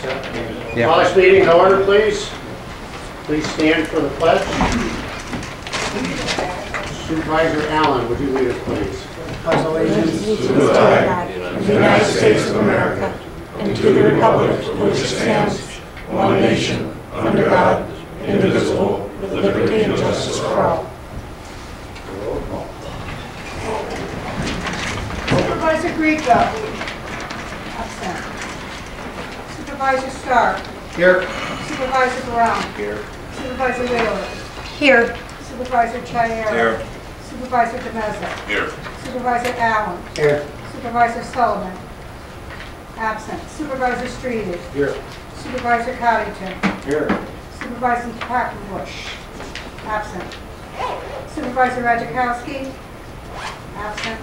Yeah. Call this meeting to order, please. Please stand for the pledge. Supervisor Allen, would you lead us, please? Pledge allegiance to the flag of the United States of America and to the republic for which it stands, one nation, under God, indivisible, with liberty and justice for all. Supervisor Grieco. Absent. Supervisor Stark. Here. Supervisor Brown. Here. Supervisor Wheeler. Here. Supervisor Chiara. Here. Supervisor DeMeza. Here. Supervisor Allen. Here. Supervisor Sullivan. Absent. Supervisor Streeter. Here. Supervisor Coddington. Here. Supervisor Quackenbush. Absent. Supervisor Radzikowski. Absent.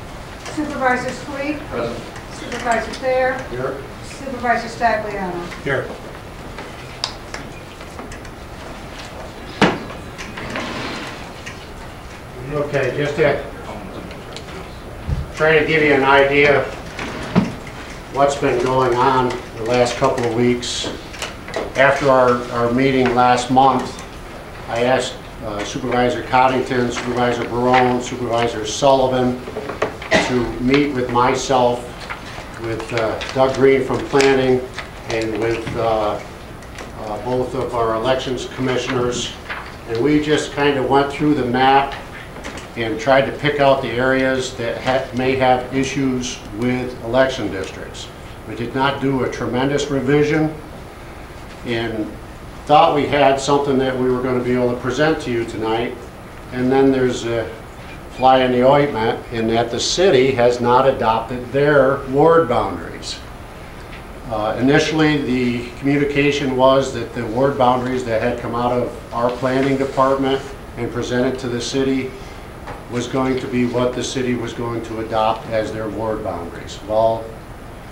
Supervisor Sweet. Present. Supervisor Thayer. Here. Supervisor Stagliano. Here. Okay, just to try to give you an idea of what's been going on the last couple of weeks. After our meeting last month, I asked Supervisor Coddington, Supervisor Barone, Supervisor Sullivan to meet with myself, with Doug Green from Planning, and with both of our elections commissioners. And we just kind of went through the map and tried to pick out the areas that may have issues with election districts. We did not do a tremendous revision and thought we had something that we were going to be able to present to you tonight. And then there's a fly in the ointment in that the city has not adopted their ward boundaries. Initially, the communication was that the ward boundaries that had come out of our planning department and presented to the city was going to be what the city was going to adopt as their ward boundaries. Well,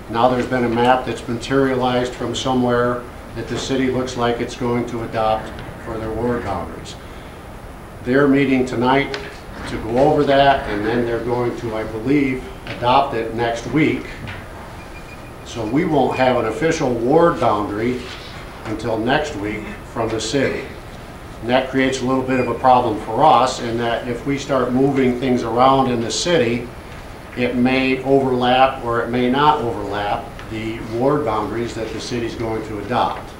now there's been a map that's materialized from somewhere that the city looks like it's going to adopt for their ward boundaries. They're meeting tonight to go over that, and then they're going to, I believe, adopt it next week. So we won't have an official ward boundary until next week from the city. And that creates a little bit of a problem for us in that if we start moving things around in the city, it may overlap or it may not overlap the ward boundaries that the city's going to adopt.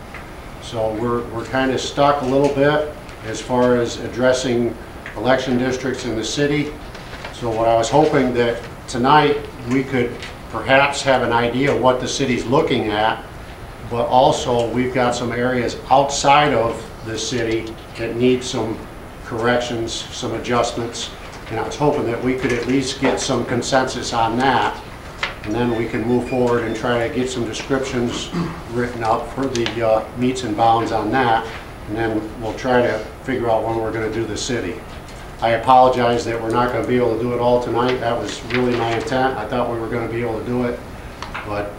So we're kind of stuck a little bit as far as addressing election districts in the city. So what I was hoping that tonight we could perhaps have an idea of what the city's looking at, but also we've got some areas outside of the city that need some corrections, some adjustments, and I was hoping that we could at least get some consensus on that, and then we can move forward and try to get some descriptions written up for the meets and bounds on that, and then we'll try to figure out when we're going to do the city. I apologize that we're not going to be able to do it all tonight. That was really my intent. I thought we were going to be able to do it, but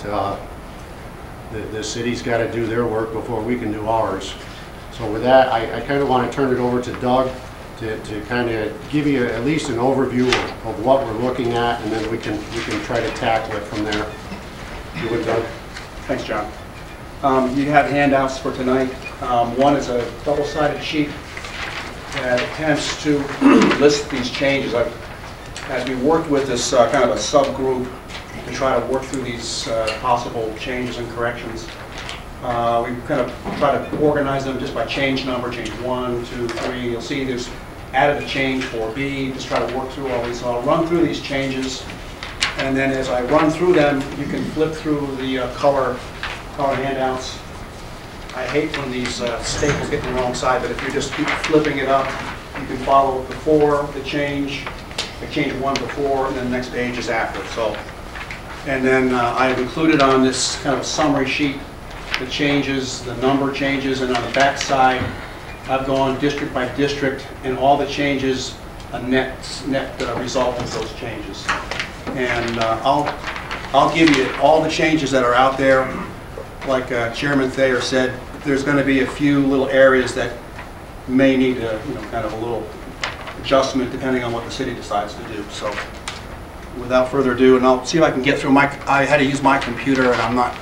the city's got to do their work before we can do ours. So with that, I kind of want to turn it over to Doug to kind of give you at least an overview of what we're looking at, and then we can try to tackle it from there. You would, Doug? Thanks, John. You have handouts for tonight. One is a double-sided sheet that attempts to list these changes. As we worked with this kind of a subgroup to try to work through these possible changes and corrections, we kind of try to organize them just by change number, change 1, 2, 3. You'll see there's added a change for B, just try to work through all these. So I'll run through these changes, and then as I run through them, you can flip through the color handouts. I hate when these staples get in the wrong side, but if you just keep flipping it up, you can follow before the change 1 before, and then the next page is after. So, and then I've included on this kind of summary sheet the changes, the number changes, and on the back side, I've gone district by district, and all the changes, a net result of those changes. And I'll give you all the changes that are out there. Like Chairman Thayer said, there's going to be a few little areas that may need a, kind of a little adjustment depending on what the city decides to do. So without further ado, and I'll see if I can get through I had to use my computer, and I'm not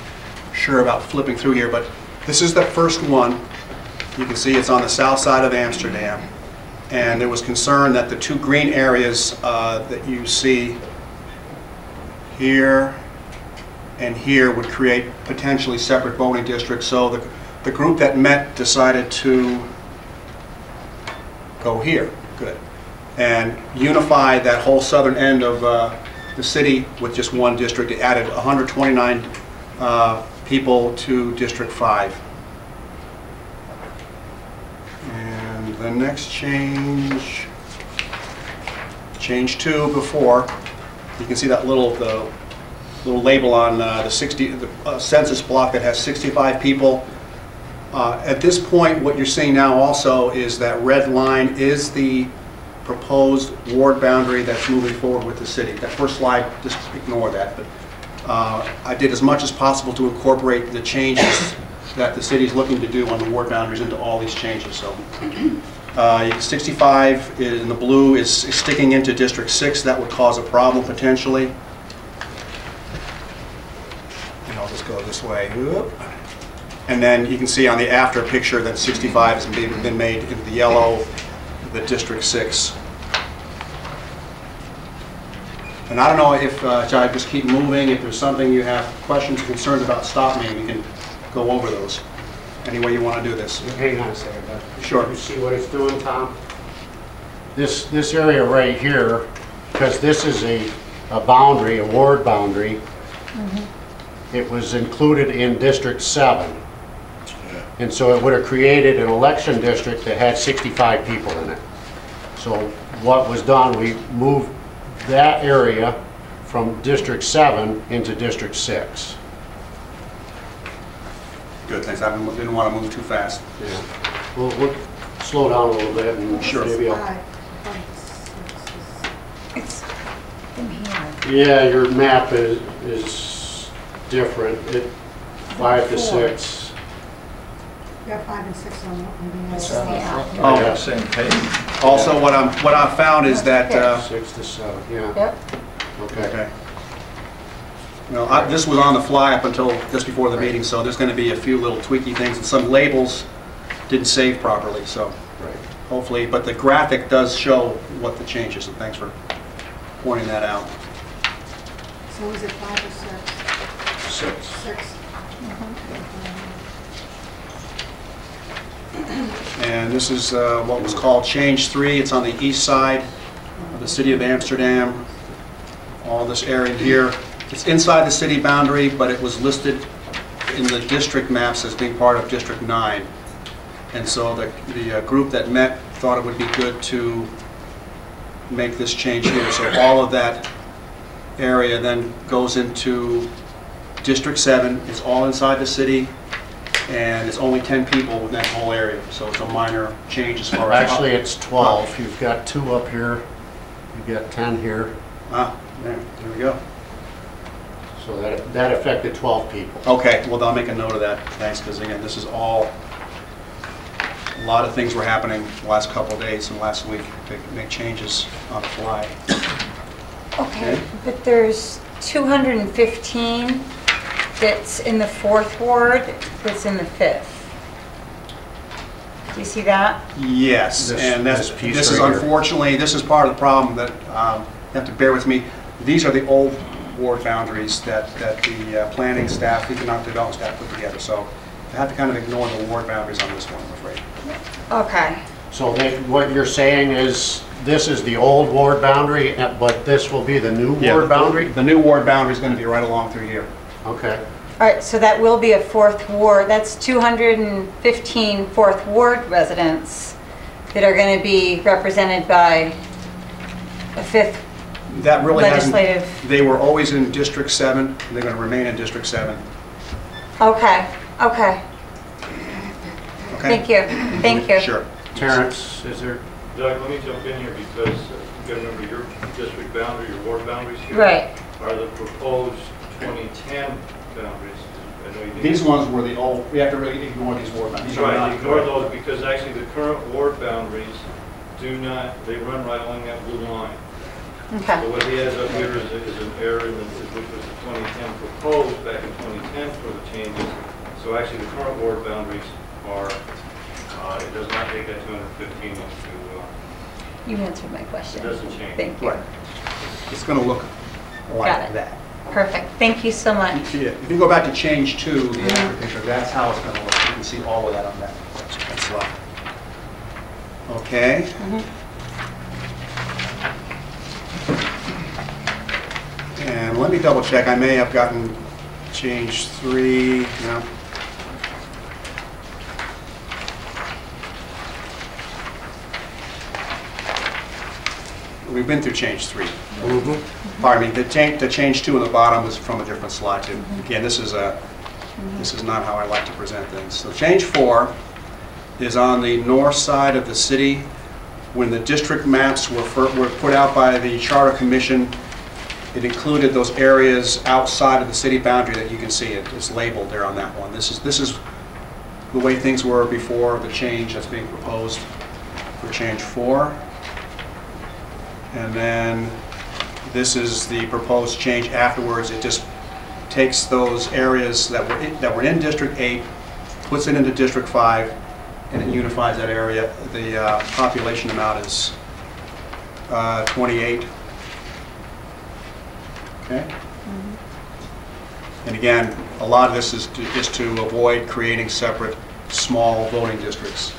sure about flipping through here, but this is the first one. You can see it's on the south side of Amsterdam. And there was concern that the two green areas that you see here and here would create potentially separate voting districts. So the group that met decided to go here, good, and unify that whole southern end of the city with just one district. It added 129 people to District 5. And the next change 2 before, you can see that little label on the census block that has 65 people. At this point, what you're seeing now also is that red line is the proposed ward boundary that's moving forward with the city. That first slide, just ignore that. But I did as much as possible to incorporate the changes that the city is looking to do on the ward boundaries into all these changes. So 65 in the blue is sticking into District 6. That would cause a problem potentially. And I'll just go this way. And then you can see on the after picture that 65 has been made into the yellow, the District 6. And I don't know if, should I just keep moving? If there's something you have questions, concerns about, stop me. We can go over those. Any way you want to do this. Hang on a second. Sure. You see what it's doing, Tom? This area right here, because this is a boundary, a ward boundary, it was included in District 7. And so it would have created an election district that had 65 people in it. So what was done, we moved that area from District 7 into District 6. Good, thanks. I didn't want to move too fast. Yeah. We'll slow down a little bit and Sure. maybe I'll... 5, 5, 6. It's in here. Yeah, your map is different. 5 to 6. You have 5 and 6 on the This other is the side. out. Oh, Yeah, same page. Also, what I've found is that 6 to 7, yeah. Yep. Okay. okay. Well, this was on the fly up until just before the meeting, so there's going to be a few little tweaky things, and some labels didn't save properly, so Right. hopefully, but the graphic does show what the change is, and thanks for pointing that out. So is it 5 or 6? 6. 6. And this is what was called Change 3. It's on the east side of the city of Amsterdam. All this area here. It's inside the city boundary, but it was listed in the district maps as being part of District 9. And so the group that met thought it would be good to make this change here. So all of that area then goes into District 7. It's all inside the city. And it's only 10 people in that whole area, so it's a minor change as far as... Actually, it's 12. You've got 2 up here. You've got 10 here. Ah, there we go. So that affected 12 people. Okay, well, I'll make a note of that. Thanks, because again, this is all... A lot of things were happening the last couple of days and last week to make changes on the fly. Okay, but there's 215 that's in the 4th ward, that's in the 5th. Do you see that? Yes, and this piece this is right here. unfortunately, this is part of the problem that you have to bear with me. These are the old ward boundaries that the planning staff, economic development staff put together. So I have to kind of ignore the ward boundaries on this one, I'm afraid. Okay. So what you're saying is this is the old ward boundary, but this will be the new ward boundary? The new ward boundary is going to be right along through here. Okay. All right, so that will be a 4th ward. That's 215 4th ward residents that are going to be represented by a 5th That really legislative. They were always in District 7. And they're going to remain in District 7. Okay, okay. Okay? Thank you, thank you. Sure. Terrence, is there? Doug, let me jump in here because you got to remember your district boundary, your ward boundaries here. Right. Are the proposed 2010 boundaries. I know you didn't- These ones were the old, we have to really ignore these ward boundaries. These are Right, not ignore correct. those because actually the current ward boundaries do not, they run right along that blue line. Okay. But what he has up here is an error in which was the 2010 proposed back in 2010 for the changes. So actually, the current ward boundaries are, it does not take that 215 into, You answered my question. it doesn't change. Thank you. Right. It's going to look Got like it. that. Perfect. Thank you so much. Yeah, if you go back to change 2, the after picture, that's how it's going to look. You can see all of that on that slide. Okay. And let me double check. I may have gotten change 3. No. We've been through change 3. Pardon me, the change 2 on the bottom is from a different slide too. Again, this is not how I like to present things. So change 4 is on the north side of the city. When the district maps were put out by the Charter Commission, it included those areas outside of the city boundary that you can see. It's labeled there on that one. This is the way things were before the change that's being proposed for change 4. And then this is the proposed change afterwards. It just takes those areas that were in District 8, puts it into District 5, and it unifies that area. The population amount is 28. Okay. And again, a lot of this is just to avoid creating separate small voting districts.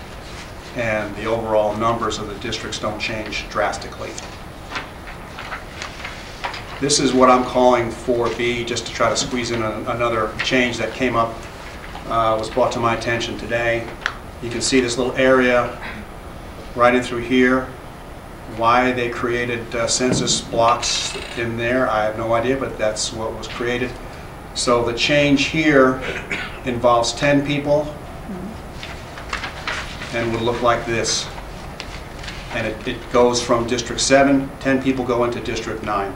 And the overall numbers of the districts don't change drastically. This is what I'm calling 4B, just to try to squeeze in another change that came up, was brought to my attention today. You can see this little area right in through here. Why they created census blocks in there, I have no idea, but that's what was created. So the change here involves 10 people and would look like this. And it goes from District 7, 10 people go into District 9.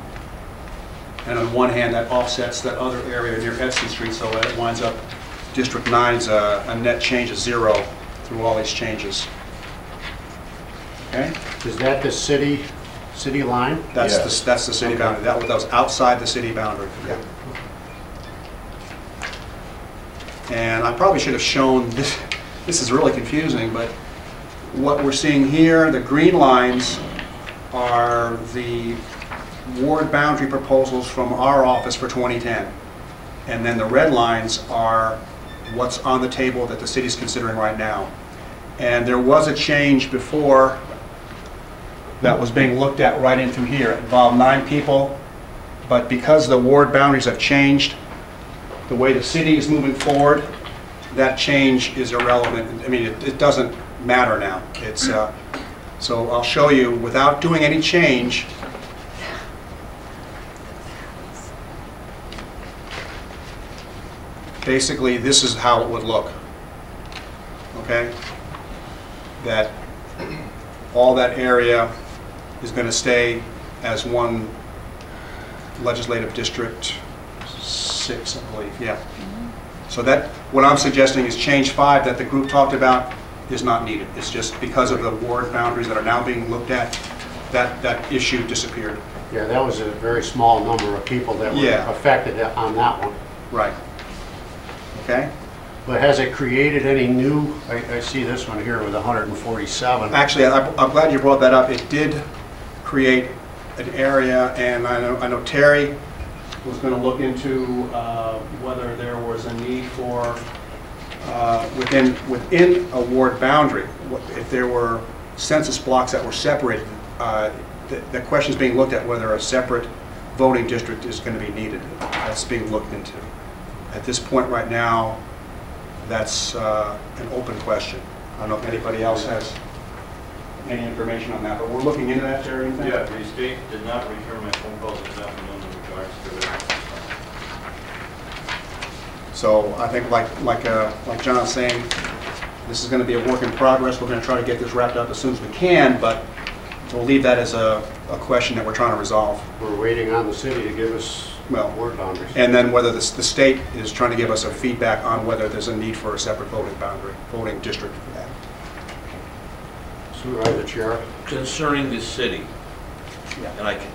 And on one hand, that offsets that other area near Edson Street, so that it winds up District 9's a net change of 0 through all these changes. Okay? Is that the city line? That's the city boundary. That was outside the city boundary. Yeah. And I probably should have shown this. This is really confusing, but what we're seeing here, the green lines are the ward boundary proposals from our office for 2010. And then the red lines are what's on the table that the city's considering right now. And there was a change before that was being looked at right in through here. It involved 9 people, but because the ward boundaries have changed, the way the city is moving forward, that change is irrelevant. I mean, it doesn't matter now. It's so I'll show you without doing any change. Basically, this is how it would look. Okay? That all that area is going to stay as one legislative district, 6, I believe. Yeah. So that, what I'm suggesting is change 5 that the group talked about is not needed. It's just because of the ward boundaries that are now being looked at, that issue disappeared. Yeah, that was a very small number of people that were affected on that one. Right. Okay? But has it created any new, I see this one here with 147. Actually, I'm glad you brought that up. It did create an area, and I know Terry was going to look into whether there was a need for, within a ward boundary, if there were census blocks that were separated. The question is being looked at whether a separate voting district is going to be needed. That's being looked into. At this point right now, that's an open question. I don't know if anybody else has any information on that, but we're looking into that, Terry. Yeah, the state did not return my phone calls this afternoon in regards to that. So I think like John's saying, this is going to be a work in progress. We're going to try to get this wrapped up as soon as we can, but we'll leave that as a question that we're trying to resolve. We're waiting on the city to give us ward boundaries. And then whether the state is trying to give us a feedback on whether there's a need for a separate voting district for that. Supervisor Chair. Concerning the city, Yeah. and I can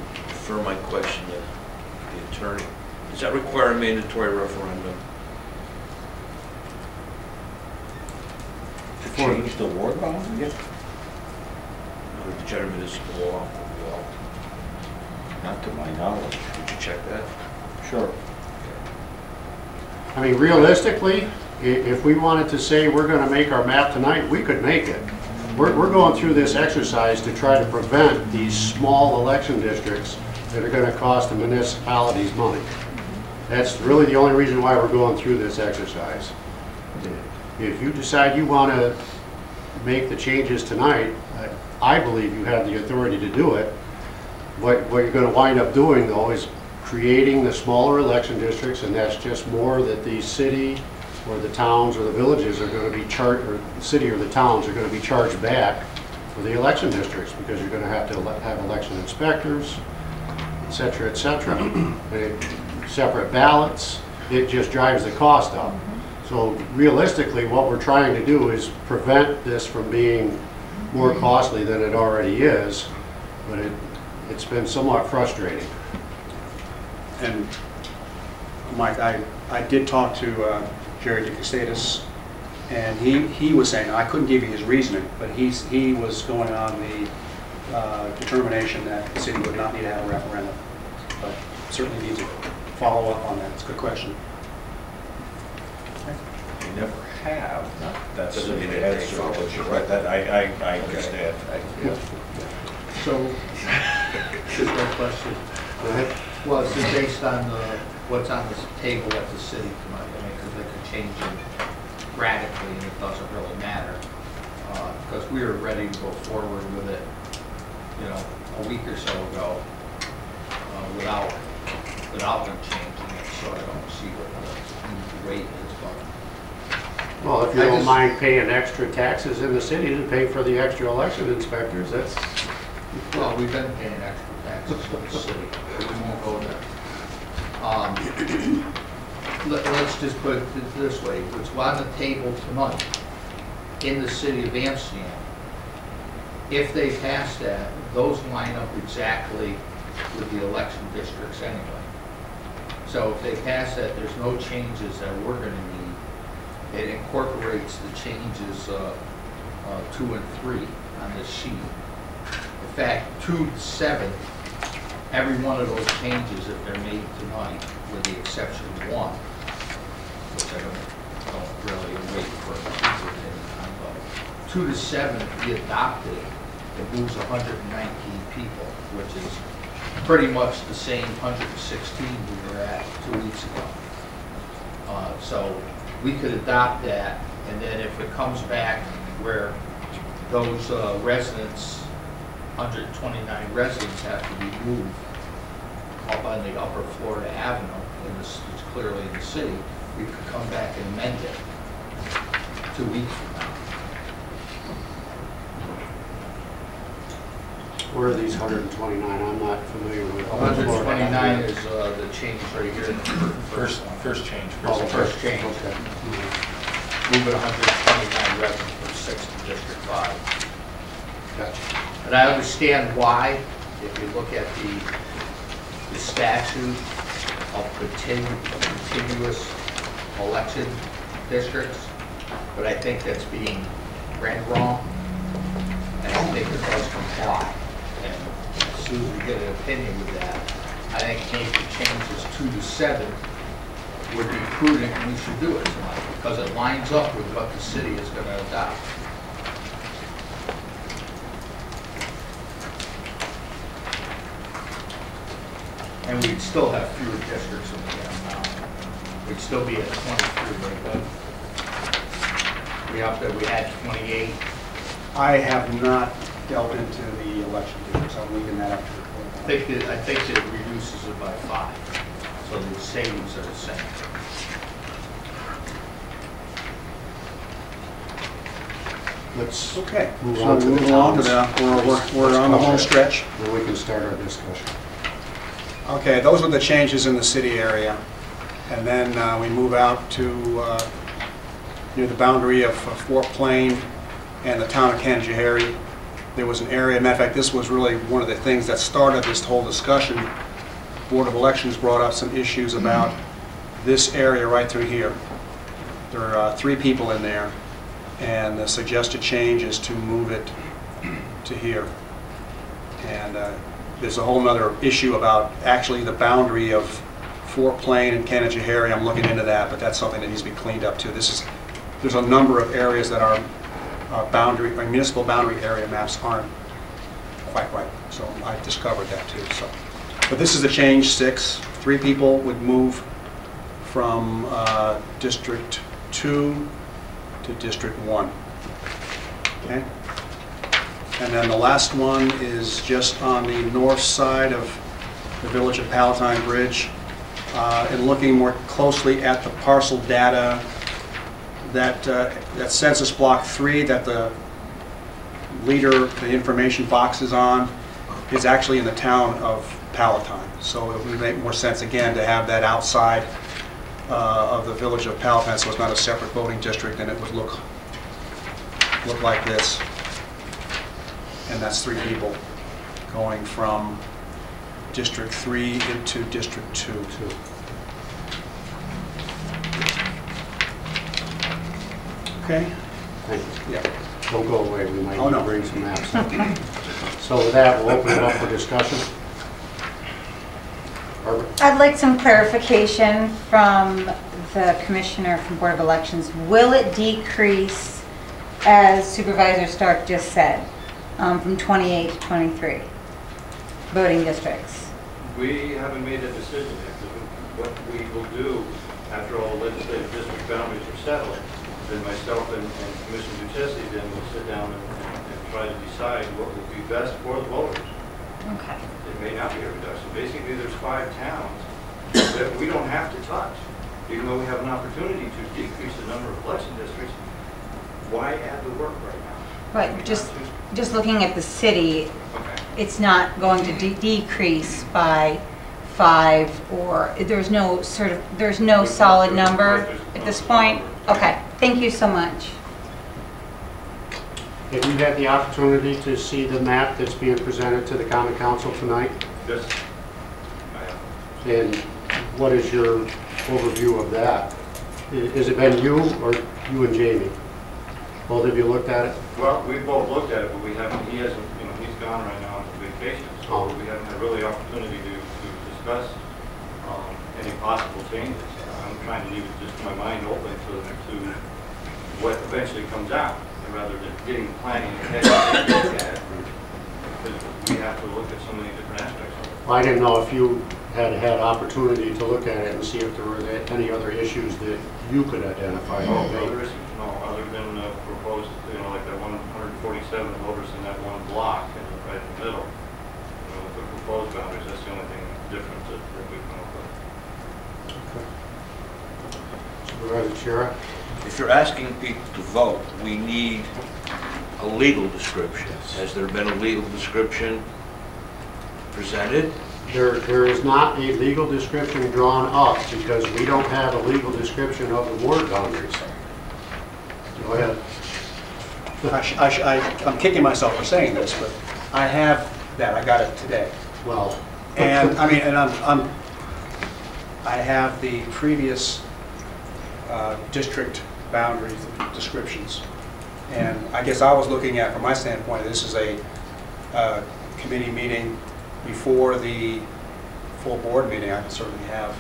confirm my question to the attorney. Does that require a mandatory referendum? To change the ward boundary? Or the general municipal law? Not to my knowledge. Did you check that? Sure. I mean, realistically, if we wanted to say we're going to make our map tonight, we could make it. We're going through this exercise to try to prevent these small election districts that are going to cost the municipalities money. That's really the only reason why we're going through this exercise. If you decide you want to make the changes tonight, I believe you have the authority to do it. What you're going to wind up doing, though, is creating the smaller election districts, and that's just more that the city or the towns or the villages are going to be charged, or the city or the towns are going to be charged back for the election districts, because you're going to have election inspectors, et cetera, et cetera. Separate ballots. It just drives the cost up. So realistically, what we're trying to do is prevent this from being more costly than it already is, but it's been somewhat frustrating. And Mike, I did talk to Jerry DeCastatis, and he was saying, I couldn't give you his reasoning, but he was going on the determination that the city would not need to have a referendum, but certainly need to follow up on that. It's a good question. You never have. That's Doesn't mean the they answer, follow but it. you're right. That I understand. So, just one question. Well, is it based on what's on this table at the city tonight? I mean, because it could change it radically and it doesn't really matter. Because we were ready to go forward with it, a week or so ago, without them changing it, so I don't see what the rate is. But Well, if you don't mind paying extra taxes in the city to pay for the extra election inspectors, that's... Well, we've been paying extra taxes in the city. We won't go there. Let's just put it this way. What's on the table tonight in the city of Amsterdam, if they pass that, those line up exactly with the election districts anyway. So if they pass that, there's no changes that we're going to need. It incorporates the changes 2 and 3 on this sheet. In fact, 2 to 7, every one of those changes, if they're made tonight, with the exception of 1, which I don't really wait for time, but 2 to 7, if we adopted it, it moves 119 people, which is pretty much the same 116 we were at 2 weeks ago. So we could adopt that, and then if it comes back where those residents, 129 residents, have to be moved up on the upper Florida Avenue, and this is clearly in the city, we could come back and amend it 2 weeks from now. Where are these 129? I'm not familiar with. 129 is the change right here. First change. Oh, the first change. Okay. Moving 129 residents from 6 to District 5. Gotcha. And I understand why, if you look at the statute of continuous election districts, but I think that's being read wrong, and I think it does comply. And as soon as we get an opinion with that, I think making changes 2 to 7 would be prudent, and we should do it tonight, because it lines up with what the city is going to adopt. And we'd still have fewer districts than we have now. We'd still be at 23, right? We had 28. I have not delved into the election districts. I'm leaving that up to the court. I think it reduces it by 5, so the savings are the same. Let's Okay, move so on to the moving along to towns. we're on the home stretch. Then we can start our discussion. Okay, those are the changes in the city area. And then we move out to near the boundary of Fort Plain and the town of Canajoharie. there was an area, matter of fact, this was really one of the things that started this whole discussion. Board of Elections brought up some issues about this area right through here. There are 3 people in there, and the suggested change is to move it to here. And there's a whole other issue about actually the boundary of Fort Plain and Canajoharie. I'm looking into that, but that's something that needs to be cleaned up too. There's a number of areas that our boundary, or municipal boundary area maps aren't quite right. So I discovered that too. So, but this is the change 6. 3 people would move from District 2 to District 1. Okay? And then the last one is just on the north side of the Village of Palatine Bridge. And looking more closely at the parcel data, that Census Block 3 that the leader, the information box is on, is actually in the town of Palatine. So it would make more sense again to have that outside of the Village of Palatine, so it's not a separate voting district, and it would look like this. And that's 3 people going from District 3 into District 2. Okay? Thank you. Yeah. Don't go away, we might Oh, no. bring some maps up. So with that, we'll open it up for discussion. Barbara? I'd like some clarification from the Commissioner from Board of Elections. Will it decrease, as Supervisor Stark just said, from 28 to 23 voting districts? We haven't made a decision yet. What we will do after all the legislative district boundaries are settled, then myself and Commissioner Duchesne then will sit down and try to decide what will be best for the voters. Okay. It may not be a reduction. Basically, there's 5 towns that we don't have to touch. Even though we have an opportunity to decrease the number of election districts, why add the work right now? Right, just looking at the city, Okay. it's not going to decrease by 5, or there's no solid number at this point? Okay, thank you so much. Have you had the opportunity to see the map that's being presented to the Common Council tonight? Yes. I have. And what is your overview of that? Has it been you or you and Jamie? Both of you looked at it? Well, we both looked at it, but we haven't, he hasn't, he's gone right now on vacation, so we haven't had really opportunity to discuss any possible changes. I'm trying to leave it just my mind open to what eventually comes out, rather than getting planning ahead and look at it, because we have to look at so many different aspects of it. Well, I didn't know if you had opportunity to look at it and see if there were any other issues that you could identify. No, other issues? No, other than proposed, like that 147 voters in that one block right in the middle. With the proposed boundaries, that's the only thing different that we come up with. Supervisor Shara? If you're asking people to vote, we need a legal description. Has there been a legal description presented? There is not a legal description drawn up because we don't have a legal description of the ward boundaries. Go ahead. I'm kicking myself for saying this, but I have that. I got it today. Well, And I mean, and I have the previous district boundaries descriptions. And I guess I was looking at, from my standpoint, this is a committee meeting before the full board meeting. I can certainly have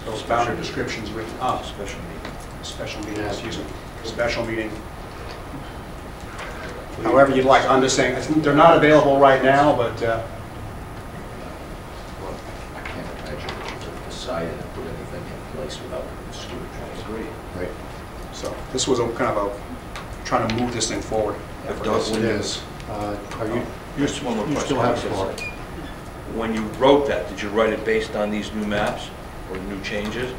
those boundary descriptions written up. Special meeting. Special meeting, excuse me. Special meeting. However you'd like. I'm just saying, they're not available right now, but Well, I can't imagine we could decide and put anything in place without the steward. I agree. right. so this was a kind of a, trying to move this thing forward. It does. It is. Are you? Just one more You question. still have the floor. When you wrote that, did you write it based on these new maps or new changes?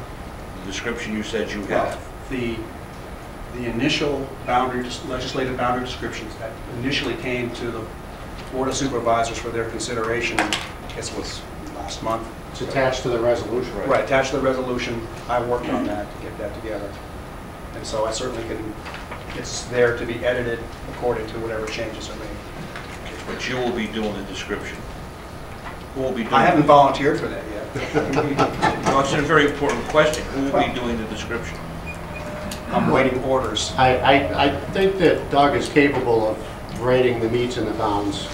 The description you said you Well, have. the initial legislative boundary descriptions that initially came to the Board of Supervisors for their consideration, I guess it was last month. It's attached to the resolution. Right, attached to the resolution. I worked on that to get that together. And so I certainly can it's there to be edited according to whatever changes are made. But you will be doing the description. Who will be doing? I haven't volunteered for that yet. No, it's a very important question. Who will be doing the description? I'm waiting orders. I think that Doug is capable of rating the meets and the bounds,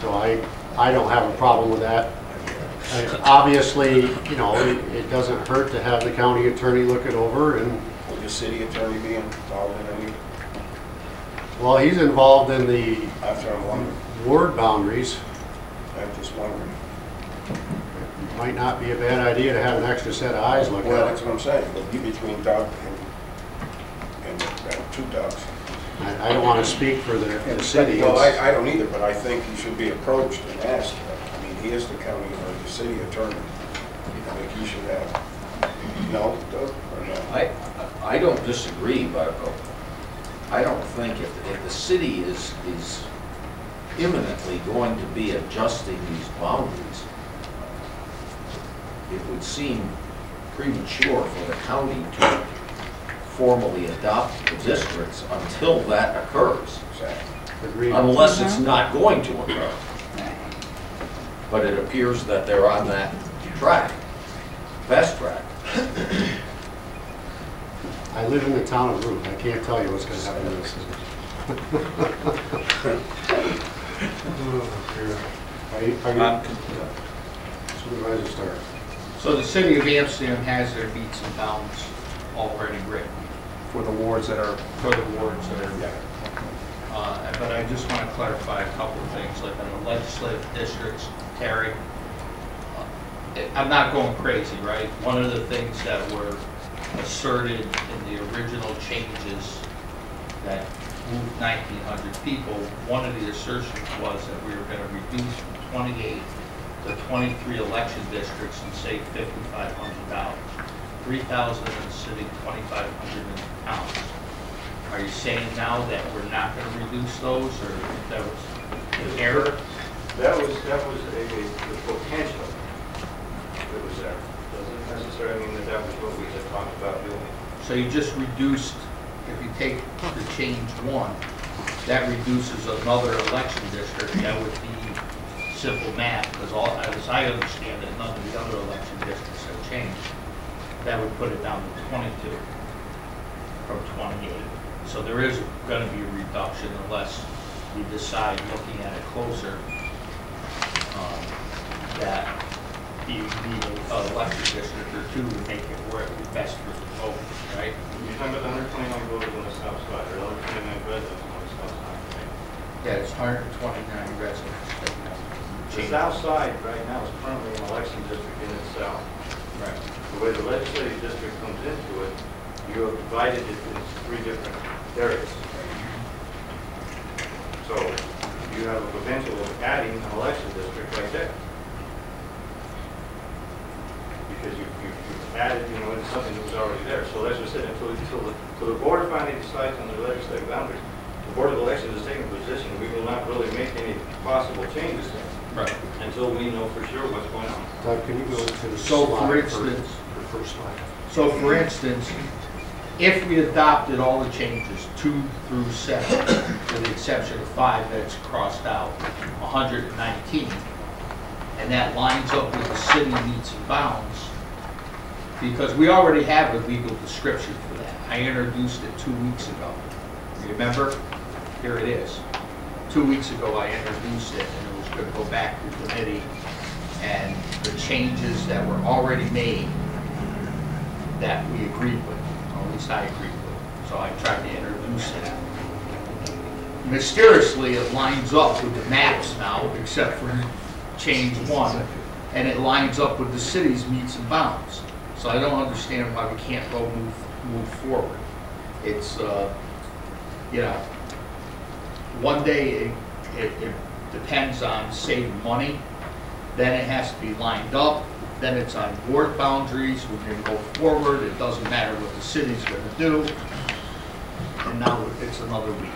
so I don't have a problem with that. Obviously, you know, it doesn't hurt to have the county attorney look it over, and, Will the city attorney be involved in any, well, he's involved in the after I'm wondering, ward boundaries. I'm just wondering. Might not be a bad idea to have an extra set of eyes look Well, at that's it. what I'm saying, but you between Doug and two Dougs. I don't want to speak for the city. Well, I don't either, but I think he should be approached and asked. I mean, he is the county or the city attorney. I think he should have. No, Doug, or no? I don't disagree, but I don't think if the city is imminently going to be adjusting these boundaries, it would seem premature for the county to formally adopt the districts until that occurs, Exactly. Agreed. unless it's not going to occur. But it appears that they're on that track, fast track. I live in the town of Root. I can't tell you what's going to happen in this city. Supervisor Stark. So the city of Amsterdam has their meets and bounds already written For the wards that are, for the wards that are there. But I just want to clarify a couple of things, like on the legislative districts, Terry, I'm not going crazy, right? One of the things that were asserted in the original changes that moved 1,900 people, one of the assertions was that we were going to reduce from 28 to 23 election districts and save $5,500. 3,000 in the city, 2,500 in the towns. Are you saying now that we're not going to reduce those, or that was an error? That was the potential that was there. Doesn't necessarily mean that was what we had talked about doing. So you just reduced, if you take the change one, that reduces another election district. That would be simple math, because as I understand it, none of the other election districts have changed. That would put it down to 22 from 28. So there is going to be a reduction unless we decide, looking at it closer, that you need an election district or two to make it where it would best for the vote, right? You're talking about the 121 voters on the south side, or 129 residents on the south side, right? Yeah, it's 129 residents. The south side right now is currently an election district in itself. Right. The way the legislative district comes into it, you have divided it into 3 different areas. So you have a potential of adding an election district right there. Because you've added, into something that was already there. So that's just it, until the board finally decides on their legislative boundaries. The Board of Elections is taking a position, we will not really make any possible changes there. Right. Until we know for sure what's going on. Doug, can you go to the So, for slide instance, the first slide? So for instance, if we adopted all the changes, 2 through 7, with the exception of 5 that's crossed out, 119, and that lines up with the city meets and bounds, because we already have a legal description for that. I introduced it 2 weeks ago. Remember? Here it is. 2 weeks ago I introduced it, and it was going to go back to committee, and the changes that were already made that we agreed with, or at least I agreed with. So I tried to introduce it. Mysteriously, it lines up with the maps now, except for change 1, and it lines up with the city's meets and bounds. So I don't understand why we can't go move forward. It's, one day it depends on saving money, then it has to be lined up, then it's on board boundaries, we're going to go forward, it doesn't matter what the city's going to do, and now it's another week.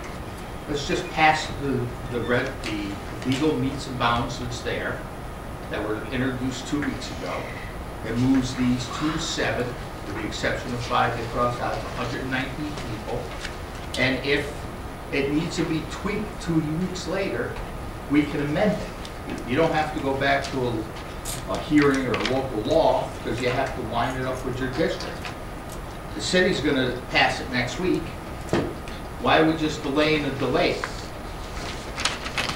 Let's just pass the legal meets and bounds that's there, that were introduced 2 weeks ago. It moves these 2 to 7, with the exception of 5 that crossed out, 119 people. And if it needs to be tweaked 2 weeks later, we can amend it. You don't have to go back to a hearing or a local law, because you have to line it up with your district. The city's gonna pass it next week. Why are we just delaying and delaying?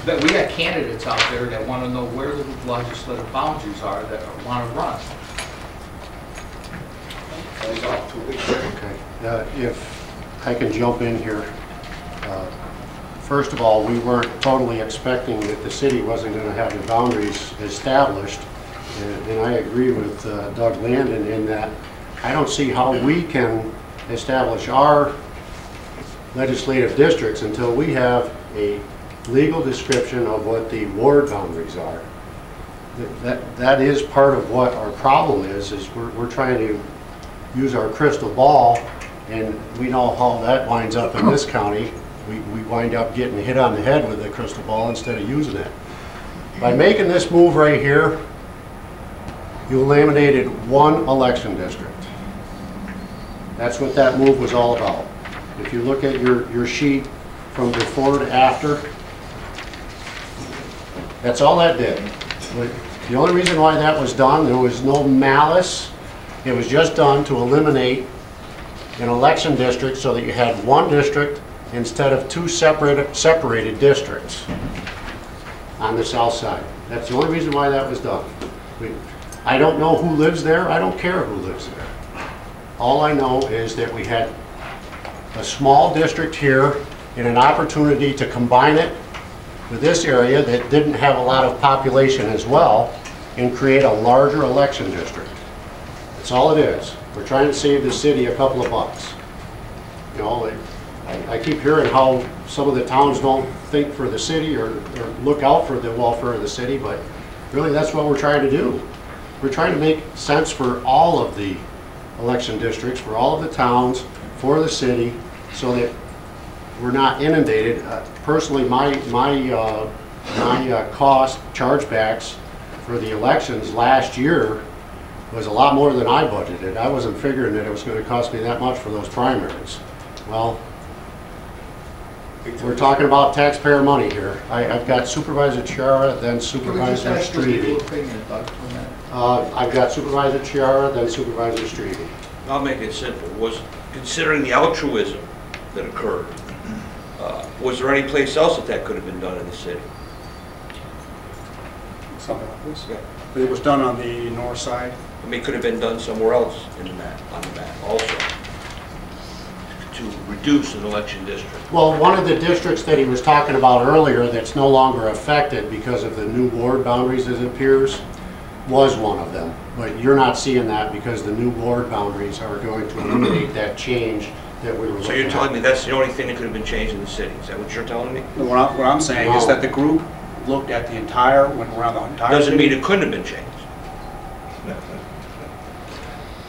But we got candidates out there that want to know where the legislative boundaries are that want to run. That's all 2 weeks. Okay. If I can jump in here. First of all, we weren't totally expecting that the city wasn't going to have the boundaries established. And I agree with Doug Landon in that I don't see how we can establish our legislative districts until we have a legal description of what the ward boundaries are. That is part of what our problem is we're trying to use our crystal ball, and we know how that winds up in this county. We wind up getting hit on the head with the crystal ball instead of using it. By making this move right here, you eliminated one election district. That's what that move was all about. If you look at your sheet from before to after, that's all that did. The only reason why that was done, there was no malice. It was just done to eliminate an election district so that you had one district instead of two separated districts on the south side. That's the only reason why that was done. I don't know who lives there. I don't care who lives there. All I know is that we had a small district here and an opportunity to combine it with this area that didn't have a lot of population as well and create a larger election district. That's all it is. We're trying to save the city a couple of bucks. You know, I keep hearing how some of the towns don't think for the city or look out for the welfare of the city, but really that's what we're trying to do. We're trying to make sense for all of the election districts, for all of the towns, for the city, so that we're not inundated. Personally, my cost chargebacks for the elections last year was a lot more than I budgeted. I wasn't figuring that it was going to cost me that much for those primaries. Well, we're talking about taxpayer money here. I've got Supervisor Chiara, then Supervisor Strebe. I've got Supervisor Chiara, then Supervisor Strebe. I'll make it simple. Was, considering the altruism that occurred, was there any place else that could have been done in the city? Something like this, yeah. But it was done on the north side. I mean, it could have been done somewhere else in the map, on the map also, to reduce an election district. Well, one of the districts that he was talking about earlier that's no longer affected because of the new ward boundaries, as it appears, was one of them. But you're not seeing that because the new ward boundaries are going to eliminate that change that we were looking at. So you're telling me that's the only thing that could have been changed in the city? Is that what you're telling me? What I'm saying is that the group looked at the entire, went around the entire Doesn't city. mean it couldn't have been changed.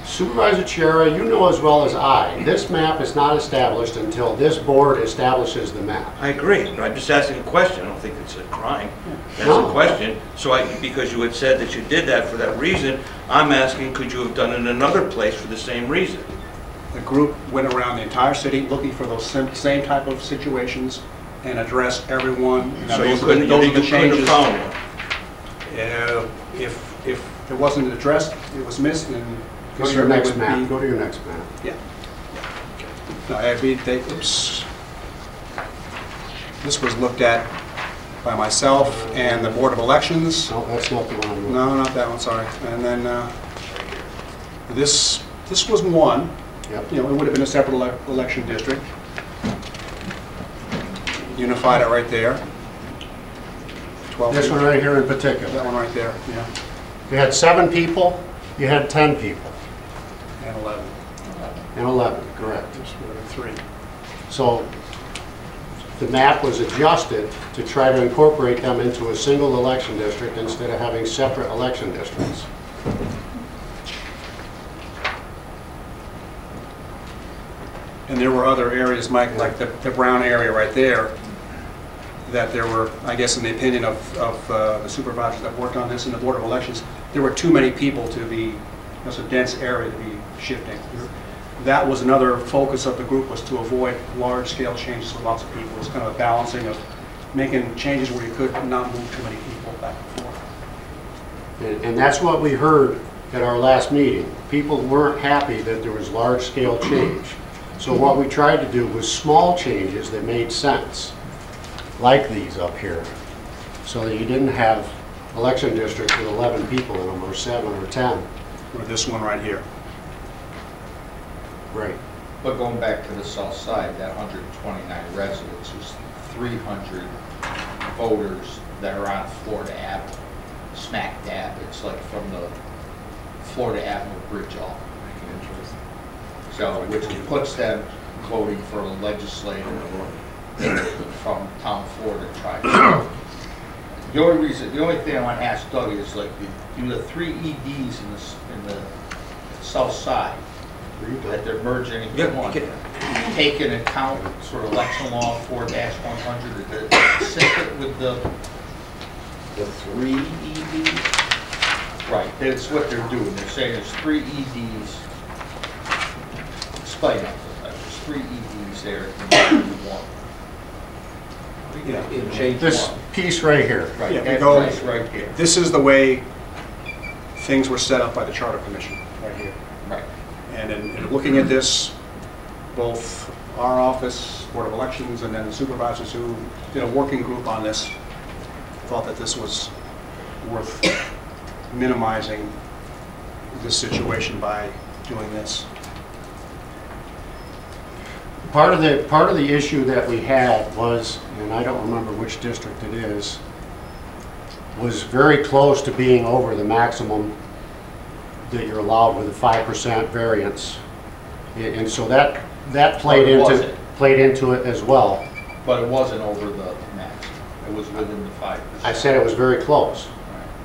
Supervisor Chiara, you know as well as I, this map is not established until this board establishes the map. I agree, but I'm just asking a question. I don't think it's a crime. That's No. a question. So because you had said that you did that for that reason, I'm asking, could you have done it in another place for the same reason? The group went around the entire city looking for those same type of situations and addressed everyone. Now, So you those are couldn't the have changes. found one? If it wasn't addressed, it was missed, and Go to your next map. Go to your next map. Yeah. No, I mean, oops. This was looked at by myself and the Board of Elections. No, that's not the one I'm looking at. No, not that one, sorry. And then this was one. Yep. You know, it would have been a separate election district. Unified it right there. 12 This people. one right here in particular. That one right there, yeah. You had 7 people, you had 10 people, And 11. and 11, correct. This would have been 3. So the map was adjusted to try to incorporate them into a single election district instead of having separate election districts. And there were other areas, Mike, like the brown area right there, that there were, I guess in the opinion of the supervisors that worked on this in the Board of Elections, there were too many people to be, it's a dense area to be shifting. that was another focus of the group, was to avoid large-scale changes with lots of people. It was kind of a balancing of making changes where you could not move too many people back and forth. And that's what we heard at our last meeting. People weren't happy that there was large-scale change. So what we tried to do was small changes that made sense, like these up here, so that you didn't have election districts with 11 people in them, or 7 or 10. Or this one right here. Right. But going back to the south side, that 129 residents, there's 300 voters that are on Florida Avenue, smack dab. It's like from the Florida Avenue Bridge off. So, which puts them voting for a legislator from town Florida tribe. The only thing I want to ask Doug is, like, the 3 EDs in the south side that they're merging into one. Take into account sort of election law 4-100, consistent with the 3 EDs? right. That's what they're doing. They're saying there's 3 EDs. Explain that. There's 3 EDs there in one. Yeah. In change This 1. piece right here. Right. Yeah, we That go- place right there. This is the way things were set up by the Charter Commission, right here. Right. And in looking at this, both our office, Board of Elections, and then the supervisors who did a working group on this, thought that this was worth minimizing this situation by doing this. Part of the issue that we had was, and I don't remember which district it is, was very close to being over the maximum that you're allowed with a 5% variance. And so that played into it as well. But it wasn't over the max. It was within the 5%. I said it was very close.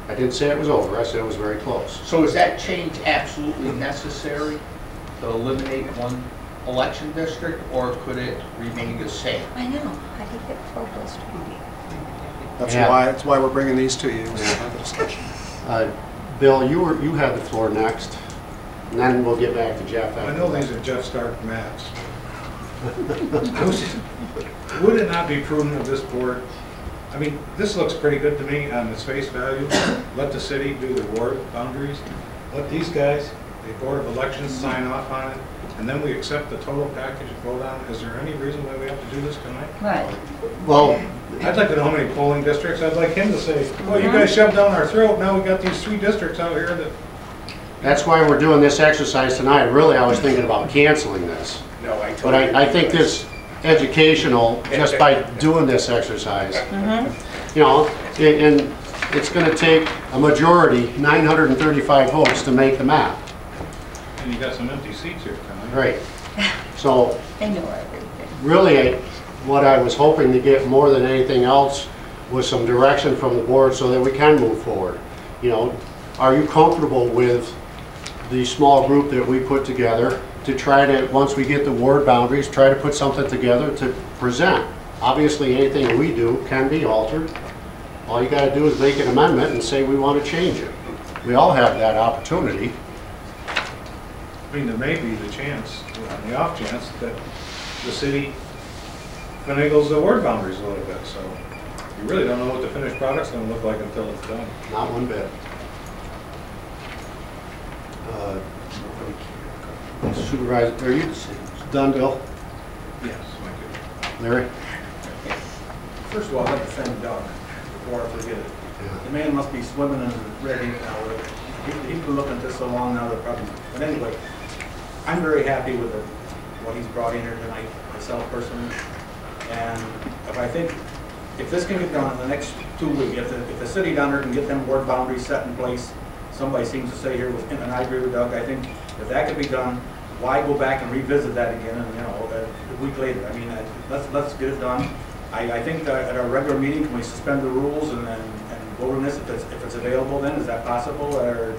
I didn't say it was over, I said it was very close. So is that change absolutely necessary to eliminate one election district, or could it remain the same? I know, I think it progress to be. That's why we're bringing these to you, to have the discussion. Bill, you had the floor next, and then we'll get back to Jeff. I know these are Jeff Stark maps. Would it not be prudent of this board? I mean, this looks pretty good to me on its face value. Let the city do the ward boundaries. Let these guys, the Board of Elections, sign off on it, and then we accept the total package and vote on it. Is there any reason why we have to do this tonight? Right. Well, I'd like to know how many polling districts. I'd like him to say, well, you guys shoved down our throat. Now we got these 3 districts out here that... that's why we're doing this exercise tonight. Really, I was thinking about canceling this. No, I But totally I think agree. this educational, just by doing this exercise. You know, and it's going to take a majority, 935 votes, to make the map. And you got some empty seats here tonight. Right. So They know everything. really, what I was hoping to get more than anything else was some direction from the board so that we can move forward. You know, are you comfortable with the small group that we put together to try to, once we get the ward boundaries, try to put something together to present? Obviously, anything we do can be altered. All you got to do is make an amendment and say we want to change it. We all have that opportunity. I mean, there may be the chance, on the off chance, that the city finagles the ward boundaries a little bit, so you really don't know what the finished product's gonna look like until it's done. Not one bit. Supervisor, are you done, Bill? Yes, thank Larry? First of all, I'd like to thank Doug before I forget it. The man must be swimming in red ink now. He's been looking at this so long now that probably, but anyway, I'm very happy with what he's brought in here tonight, myself personally. And if this can get done in the next 2 weeks, if the city down there can get them ward boundaries set in place, somebody seems to say here, and I agree with Doug, I think if that could be done, why go back and revisit that again, and, you know, a week later? I mean, let's get it done. I think that at our regular meeting, can we suspend the rules and vote on this if it's available then? Is that possible, or?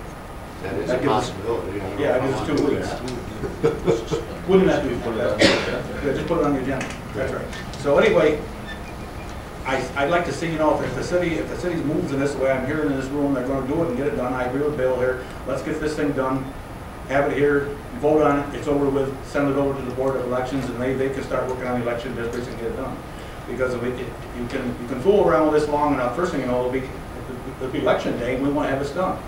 That is a possibility. Yeah, I guess it's 2 weeks. Wouldn't that be, yeah, just put it on the agenda. That's right. So anyway, I'd like to see, you know, if the city's moves in this way, I'm hearing in this room, they're gonna do it and get it done. I agree with Bill here. Let's get this thing done. have it here, vote on it, it's over with, send it over to the Board of Elections, and they can start working on election districts and get it done. Because if you can fool around with this long enough, first thing you know, it'll be election day, and we want to have this done.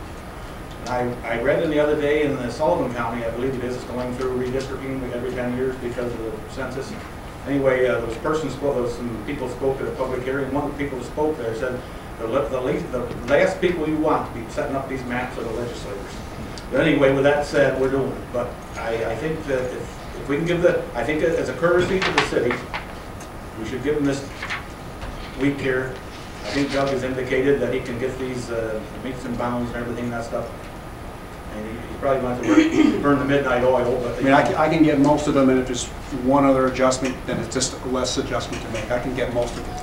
And I read in the other day in the Sullivan County, I believe it is going through redistricting every 10 years because of the census. Anyway, there was some people spoke at a public hearing. One of the people that spoke there said, the last people you want to be setting up these maps are the legislators. But anyway, with that said, we're doing it. But I think that if we can give I think as a courtesy to the city, we should give them this week here. I think Doug has indicated that he can get these meets and bounds and everything, that stuff. And he's probably going to burn the midnight oil, but... I mean, I can get most of them, and if there's one other adjustment, then it's just a less adjustment to make. I can get most of them.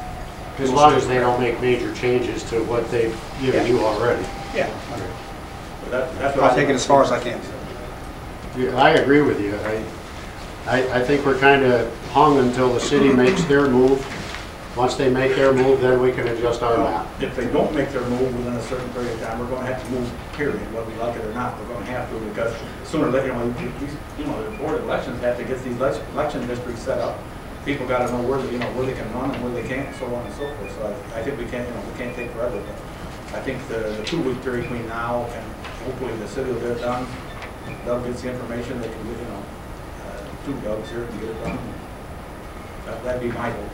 As long as they don't make major changes to what they've given you already. Yeah. That's what I'll take it as far as I can. Yeah, I agree with you. I think we're kind of hung until the city makes their move. Once they make their move, then we can adjust our map. If they don't make their move within a certain period of time, we're going to have to move, period, whether we like it or not. We're going to have to, because sooner or later, the Board of Elections have to get these election districts set up. People got to know where they can run and where they can't, and so on and so forth. So I think we can't take forever. But I think the 2-week period between now and hopefully the city will get it done. Doug gets the information, they can get, 2 Dougs here and get it done. That'd be my hope.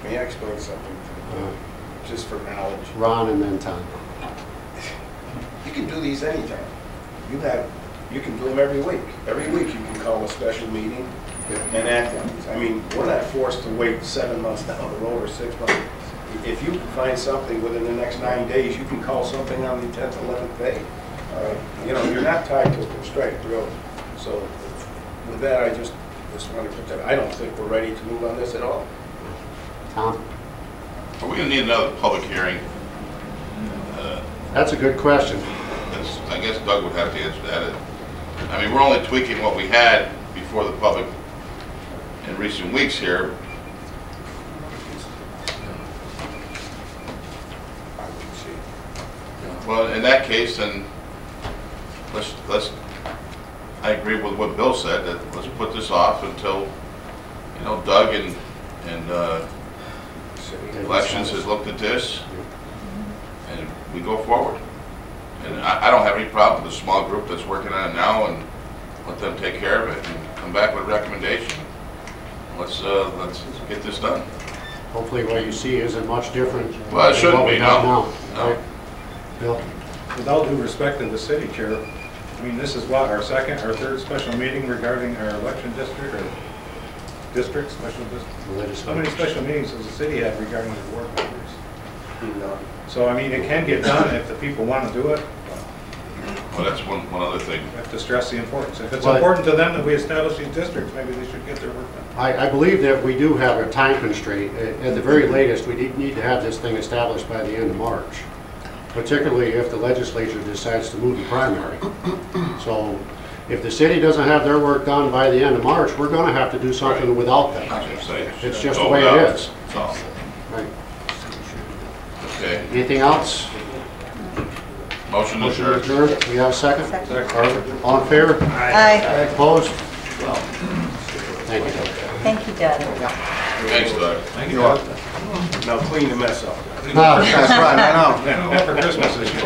May I explain something, just for knowledge? Ron and then Tom. You can do these anytime. You can do them every week. Every week you can call a special meeting and act on these. I mean, we're not forced to wait 7 months down the road or 6 months. If you find something within the next 9 days, you can call something on the 10th, 11th day. You're not tied to a constraint, really. So with that, I just want to put that. I don't think we're ready to move on this at all. Tom? Are we going to need another public hearing? That's a good question. I guess Doug would have to answer that. I mean, we're only tweaking what we had before the public in recent weeks here. Well, in that case, then let's. I agree with what Bill said. That let's put this off until Doug and Elections has looked at this, and we go forward. And I don't have any problem with the small group that's working on it now, and let them take care of it and come back with a recommendation. Let's get this done. Hopefully what you see isn't much different. Well, it shouldn't be, no. Right? Bill? With all due respect to the city, Chair, I mean, this is what, our second or third special meeting regarding our election district or district, special district? How many special meetings does the city have regarding the ward members? So, I mean, it can get done if the people want to do it. Well, that's one other thing. We have to stress the importance. If it's important to them that we establish these districts, maybe they should get their work done. I believe that we do have a time constraint. At the very latest, we need to have this thing established by the end of March, particularly if the legislature decides to move the primary. So if the city doesn't have their work done by the end of March, we're going to have to do something without them. It's just the way it is. Right. Okay. Anything else? Motion to adjourn. We have a second? Second. All in favor? Aye. Opposed? Thank you. Thank you, Doug. Thanks, Doug. Thank you. Now clean the mess up. No. That's right, I know. Yeah, for Christmas this year.